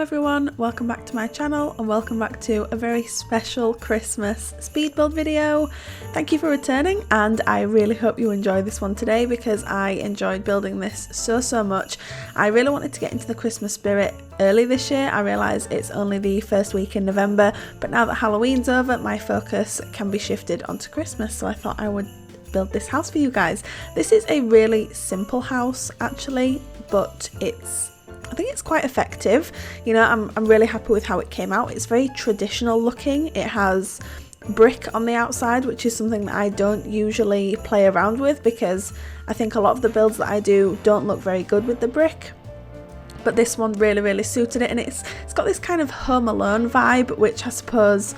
everyone, welcome back to my channel and welcome back to a very special Christmas speed build video. Thank you for returning, and I really hope you enjoy this one today because I enjoyed building this so much. I really wanted to get into the Christmas spirit early this year. I realise it's only the first week in November, but now that Halloween's over, my focus can be shifted onto Christmas, so I thought I would build this house for you guys. This is a really simple house actually, but I think it's quite effective. You know, I'm really happy with how it came out. It's very traditional looking. It has brick on the outside, which is something that I don't usually play around with because I think a lot of the builds that I do don't look very good with the brick. But this one really suited it, and it's got this kind of Home Alone vibe, which I suppose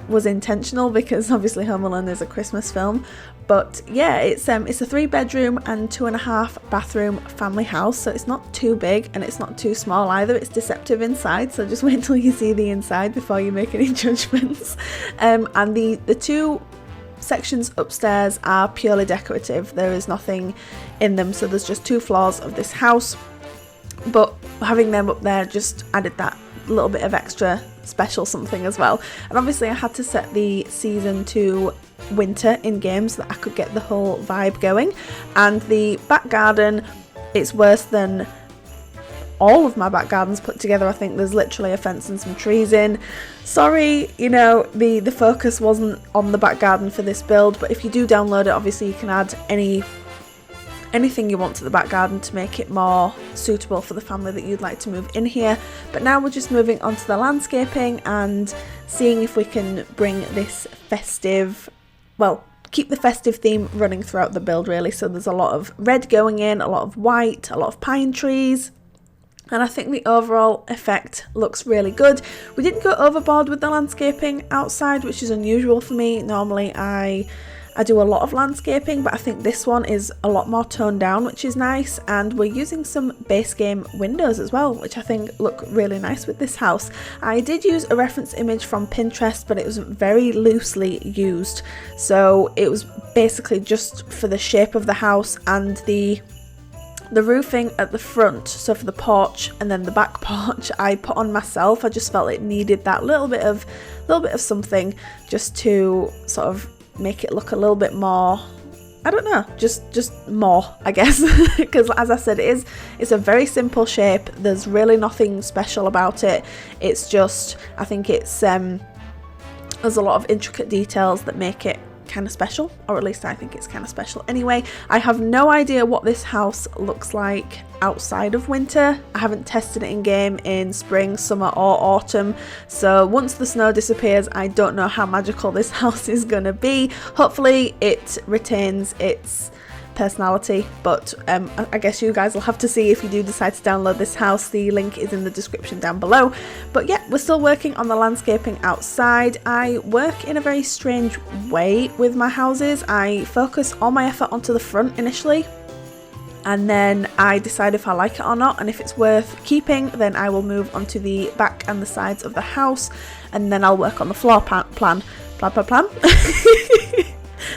was intentional because obviously Home Alone is a Christmas film. But yeah, it's a 3-bedroom and 2.5 bathroom family house, so it's not too big and it's not too small either. It's deceptive inside, so just wait till you see the inside before you make any judgments. And the two sections upstairs are purely decorative. There is nothing in them, so there's just 2 floors of this house, but having them up there just added that little bit of extra special something as well. And obviously I had to set the season to winter in game so that I could get the whole vibe going. And the back garden, it's worse than all of my back gardens put together. I think there's literally a fence and some trees in. Sorry, you know, the focus wasn't on the back garden for this build, but if you do download it, obviously you can add anything you want to the back garden to make it more suitable for the family that you'd like to move in here. But now we're just moving on to the landscaping and seeing if we can bring this festive, well, keep the festive theme running throughout the build really. So there's a lot of red going in, a lot of white, a lot of pine trees, and I think the overall effect looks really good. We didn't go overboard with the landscaping outside, which is unusual for me. Normally I do a lot of landscaping, but I think this one is a lot more toned down, which is nice. And we're using some base game windows as well, which I think look really nice with this house. I did use a reference image from Pinterest, but it was very loosely used. So it was basically just for the shape of the house and the roofing at the front, so for the porch and then the back porch, I put on myself. I just felt it needed that little bit of something just to sort of make it look a little bit more, I don't know, just more, I guess. Because as I said, it's a very simple shape. There's really nothing special about it. It's just, I think it's there's a lot of intricate details that make it kind of special, or at least I think it's kind of special. Anyway, I have no idea what this house looks like outside of winter. I haven't tested it in game in spring, summer or autumn, so once the snow disappears, I don't know how magical this house is gonna be. Hopefully it retains its personality, but I guess you guys will have to see if you do decide to download this house. The link is in the description down below. But yeah, we're still working on the landscaping outside. I work in a very strange way with my houses. I focus all my effort onto the front initially, and then I decide if I like it or not, and if it's worth keeping, then I will move onto the back and the sides of the house, and then I'll work on the floor plan.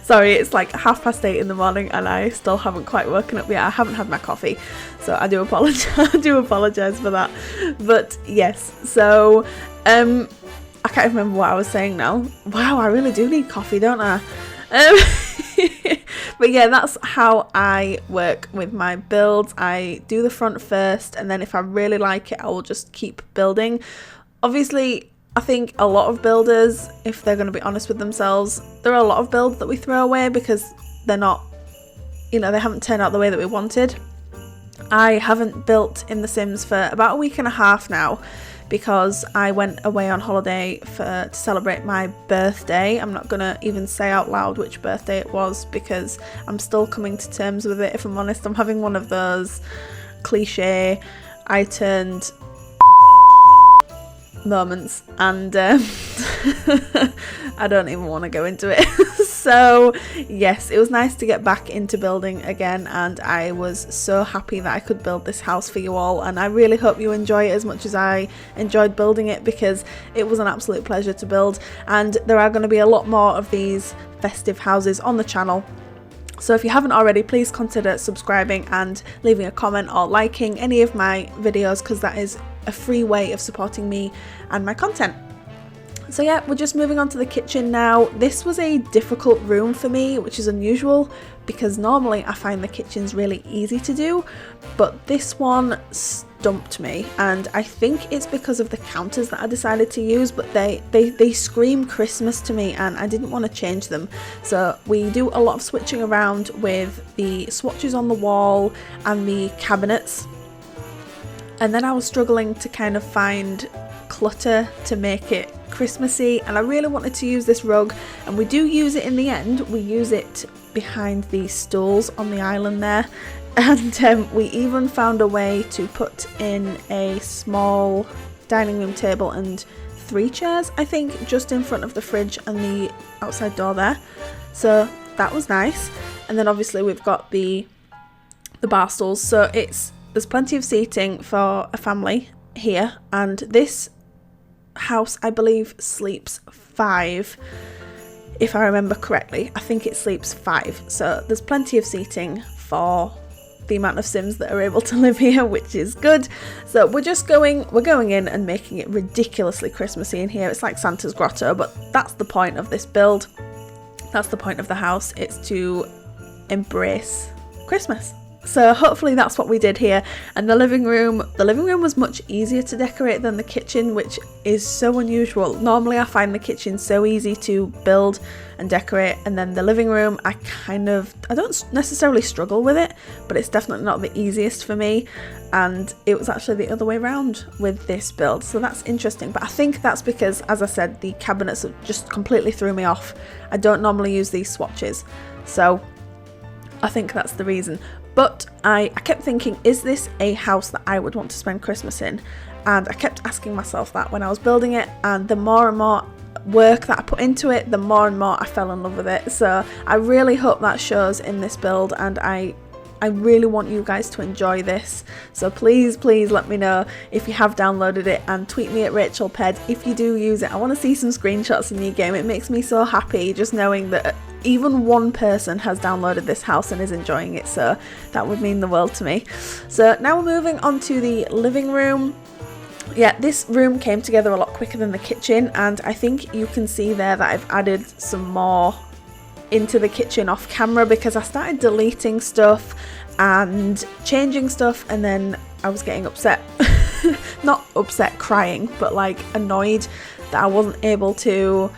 Sorry, it's like 8:30 in the morning and I still haven't quite woken up yet. I haven't had my coffee, so I do apologize for that. But yes, so I can't remember what I was saying now. Wow, I really do need coffee, don't I? But yeah, that's how I work with my builds. I do the front first, and then if I really like it, I will just keep building. Obviously, I think a lot of builders, if they're going to be honest with themselves, there are a lot of builds that we throw away because they're not, you know, they haven't turned out the way that we wanted. I haven't built in The Sims for about a week and a half now because I went away on holiday to celebrate my birthday. I'm not going to even say out loud which birthday it was because I'm still coming to terms with it, if I'm honest. I'm having one of those cliche I turned moments, and I don't even want to go into it. So yes, it was nice to get back into building again, and I was so happy that I could build this house for you all, and I really hope you enjoy it as much as I enjoyed building it because it was an absolute pleasure to build. And there are going to be a lot more of these festive houses on the channel, so if you haven't already, please consider subscribing and leaving a comment or liking any of my videos because that is a free way of supporting me and my content. So yeah, we're just moving on to the kitchen now. This was a difficult room for me, which is unusual because normally I find the kitchens really easy to do, but this one stumped me, and I think it's because of the counters that I decided to use, but they scream Christmas to me and I didn't want to change them. So we do a lot of switching around with the swatches on the wall and the cabinets, and then I was struggling to kind of find clutter to make it Christmassy, and I really wanted to use this rug, and we do use it in the end. We use it behind the stools on the island there, and we even found a way to put in a small dining room table and 3 chairs, I think, just in front of the fridge and the outside door there, so that was nice. And then obviously we've got the bar stools, so there's plenty of seating for a family here, and this house I believe sleeps 5, if I remember correctly. I think it sleeps 5, so there's plenty of seating for the amount of Sims that are able to live here, which is good. So we're going in and making it ridiculously Christmassy in here. It's like Santa's grotto, but that's the point of this build. That's the point of the house. It's to embrace Christmas. So hopefully that's what we did here. And the living room was much easier to decorate than the kitchen, which is so unusual. Normally I find the kitchen so easy to build and decorate, and then the living room I don't necessarily struggle with it, but it's definitely not the easiest for me, and it was actually the other way around with this build, so that's interesting. But I think that's because, as I said, the cabinets just completely threw me off. I don't normally use these swatches, so I think that's the reason. But I kept thinking, is this a house that I would want to spend Christmas in? And I kept asking myself that when I was building it, and the more and more work that I put into it, the more and more I fell in love with it. So I really hope that shows in this build, and I really want you guys to enjoy this. So please let me know if you have downloaded it, and tweet me at RachelPedd if you do use it. I want to see some screenshots in your game. It makes me so happy just knowing that even one person has downloaded this house and is enjoying it, so that would mean the world to me. So now we're moving on to the living room. Yeah, this room came together a lot quicker than the kitchen, and I think you can see there that I've added some more into the kitchen off camera because I started deleting stuff and changing stuff, and then I was getting upset. Not upset crying, but like annoyed that I wasn't able to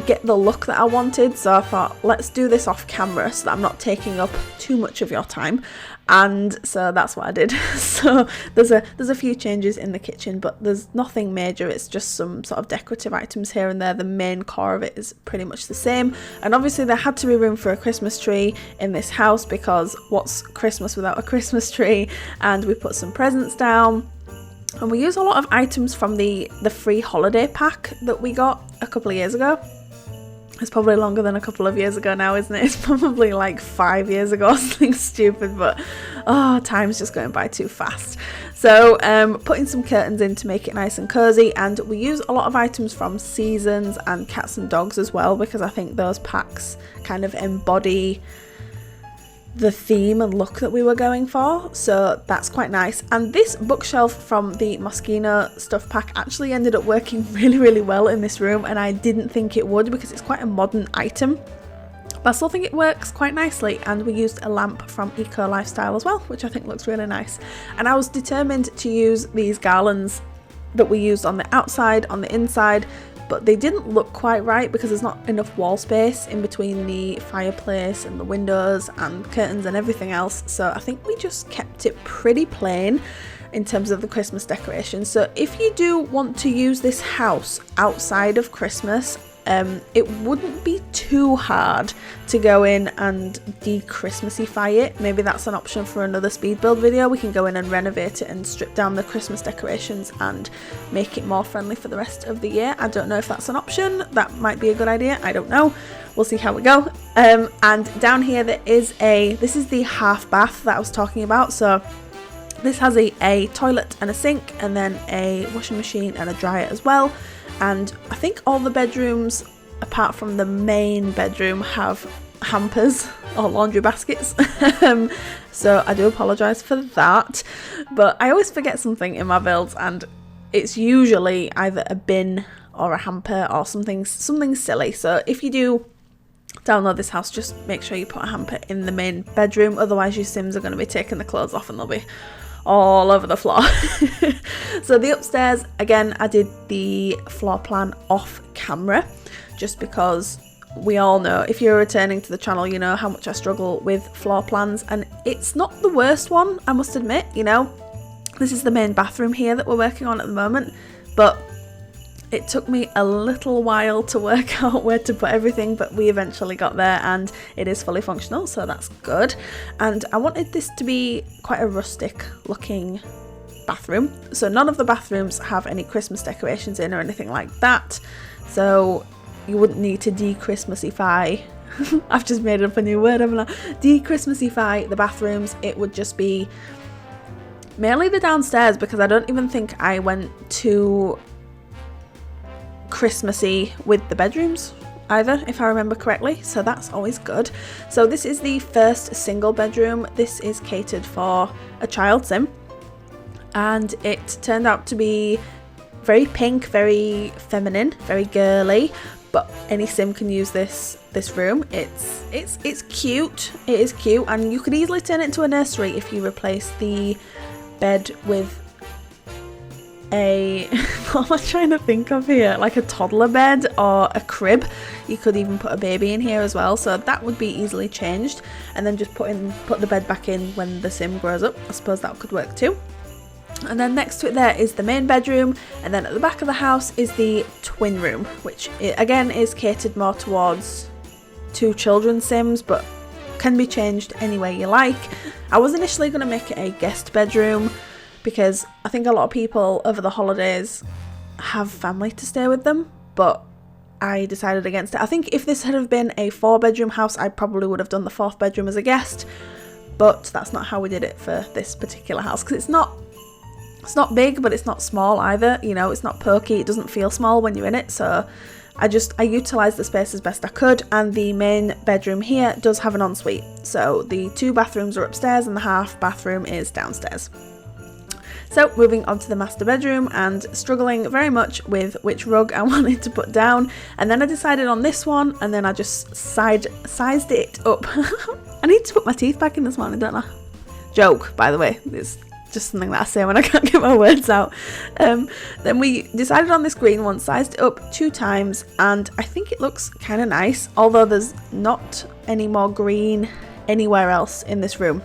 get the look that I wanted. So I thought, let's do this off camera so that I'm not taking up too much of your time, and so that's what I did. So there's a few changes in the kitchen, but there's nothing major. It's just some sort of decorative items here and there. The main core of it is pretty much the same, and obviously there had to be room for a Christmas tree in this house because what's Christmas without a Christmas tree? And we put some presents down. And we use a lot of items from the free holiday pack that we got a couple of years ago. It's probably longer than a couple of years ago now, isn't it? It's probably like 5 years ago, something stupid, but time's just going by too fast. So putting some curtains in to make it nice and cozy, and we use a lot of items from Seasons and Cats and Dogs as well, because I think those packs kind of embody the theme and look that we were going for, so that's quite nice. And this bookshelf from the Moschino stuff pack actually ended up working really well in this room, and I didn't think it would because it's quite a modern item, but I still think it works quite nicely. And we used a lamp from Eco Lifestyle as well, which I think looks really nice. And I was determined to use these garlands that we used on the outside, on the inside, but they didn't look quite right because there's not enough wall space in between the fireplace and the windows and curtains and everything else. So I think we just kept it pretty plain in terms of the Christmas decoration. So if you do want to use this house outside of Christmas, it wouldn't be too hard to go in and de-Christmasify it. Maybe that's an option for another speed build video. We can go in and renovate it and strip down the Christmas decorations and make it more friendly for the rest of the year. I don't know if that's an option. That might be a good idea. I don't know. We'll see how we go. And down here this is the half bath that I was talking about. So this has a toilet and a sink, and then a washing machine and a dryer as well. And I think all the bedrooms, apart from the main bedroom, have hampers or laundry baskets. So I do apologise for that, but I always forget something in my builds, and it's usually either a bin or a hamper or something silly. So if you do download this house, just make sure you put a hamper in the main bedroom, otherwise your Sims are going to be taking the clothes off and they'll be all over the floor. So the upstairs, again, I did the floor plan off camera just because we all know, if you're returning to the channel, you know how much I struggle with floor plans, and it's not the worst one, I must admit. You know, this is the main bathroom here that we're working on at the moment, but it took me a little while to work out where to put everything, but we eventually got there and it is fully functional, so that's good. And I wanted this to be quite a rustic looking bathroom, so none of the bathrooms have any Christmas decorations in or anything like that, so you wouldn't need to de-Christmasify. I've just made up a new word, haven't I? De-Christmasify the bathrooms. It would just be mainly the downstairs, because I don't even think I went too Christmassy with the bedrooms either, if I remember correctly, so that's always good. So this is the first single bedroom. This is catered for a child Sim, and it turned out to be very pink, very feminine, very girly, but any Sim can use this room. It's cute. It is cute, and you could easily turn it into a nursery if you replace the bed with a what am I trying to think of here, like a toddler bed or a crib. You could even put a baby in here as well, so that would be easily changed, and then just put the bed back in when the Sim grows up. I suppose that could work too. And then next to it there is the main bedroom, and then at the back of the house is the twin room, which again is catered more towards 2 children Sims, but can be changed any way you like. I was initially going to make it a guest bedroom because I think a lot of people over the holidays have family to stay with them, but I decided against it. I think if this had have been a 4-bedroom house, I probably would have done the 4th bedroom as a guest, but that's not how we did it for this particular house, because it's not big, but it's not small either. You know, it's not pokey, it doesn't feel small when you're in it, so I utilised the space as best I could. And the main bedroom here does have an ensuite, so the 2 bathrooms are upstairs and the half bathroom is downstairs. So moving on to the master bedroom, and struggling very much with which rug I wanted to put down, and then I decided on this one, and then I just sized it up. I need to put my teeth back in this morning, don't I? Joke, by the way. It's just something that I say when I can't get my words out. Then we decided on this green one, sized it up 2 times, and I think it looks kind of nice, although there's not any more green anywhere else in this room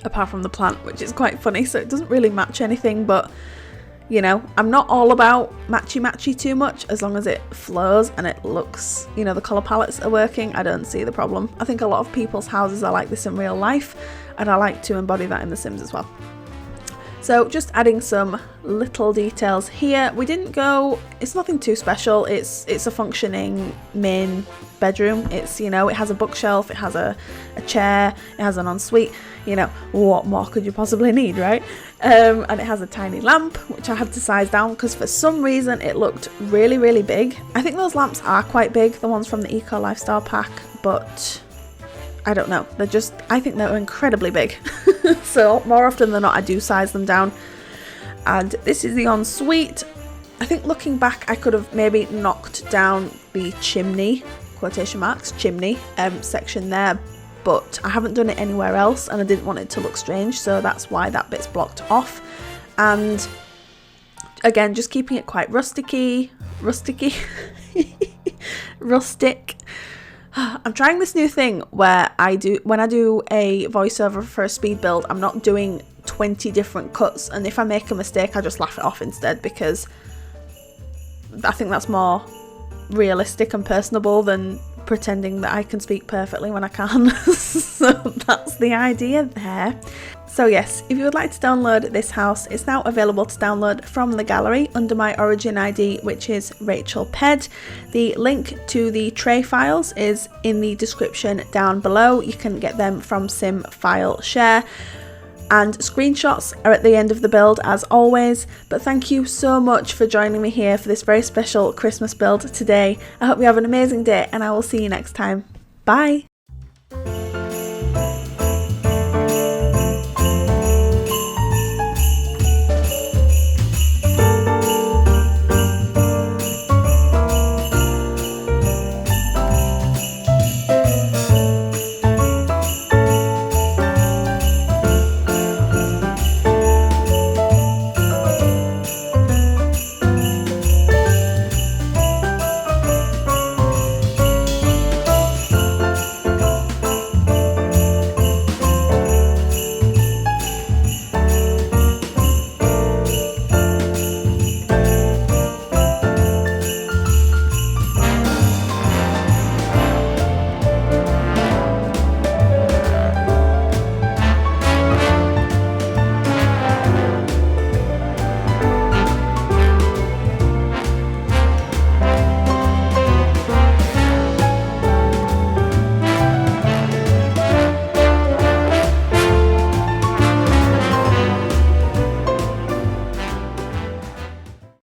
apart from the plant, which is quite funny, so it doesn't really match anything. But you know, I'm not all about matchy too much, as long as it flows and it looks, you know, the colour palettes are working. I don't see the problem. I think a lot of people's houses are like this in real life, and I like to embody that in The Sims as well. So just adding some little details here. We didn't go, it's nothing too special. It's a functioning main bedroom. It's, you know, it has a bookshelf, it has a chair, it has an ensuite. You know, what more could you possibly need, right? And it has a tiny lamp, which I had to size down because for some reason it looked really big. I think those lamps are quite big, the ones from the Eco Lifestyle pack, but I don't know, I think they're incredibly big. So more often than not I do size them down. And this is the ensuite. I think looking back I could have maybe knocked down the chimney, quotation marks, chimney section there, but I haven't done it anywhere else and I didn't want it to look strange, so that's why that bit's blocked off. And again, just keeping it quite rustic. I'm trying this new thing where when I do a voiceover for a speed build, I'm not doing 20 different cuts, and if I make a mistake I just laugh it off instead, because I think that's more realistic and personable than pretending that I can speak perfectly when I can. So that's the idea there. So yes, if you would like to download this house, it's now available to download from the gallery under my origin ID, which is RachelPedd. The link to the tray files is in the description down below. You can get them from Sim File Share. And screenshots are at the end of the build as always. But thank you so much for joining me here for this very special Christmas build today. I hope you have an amazing day and I will see you next time. Bye!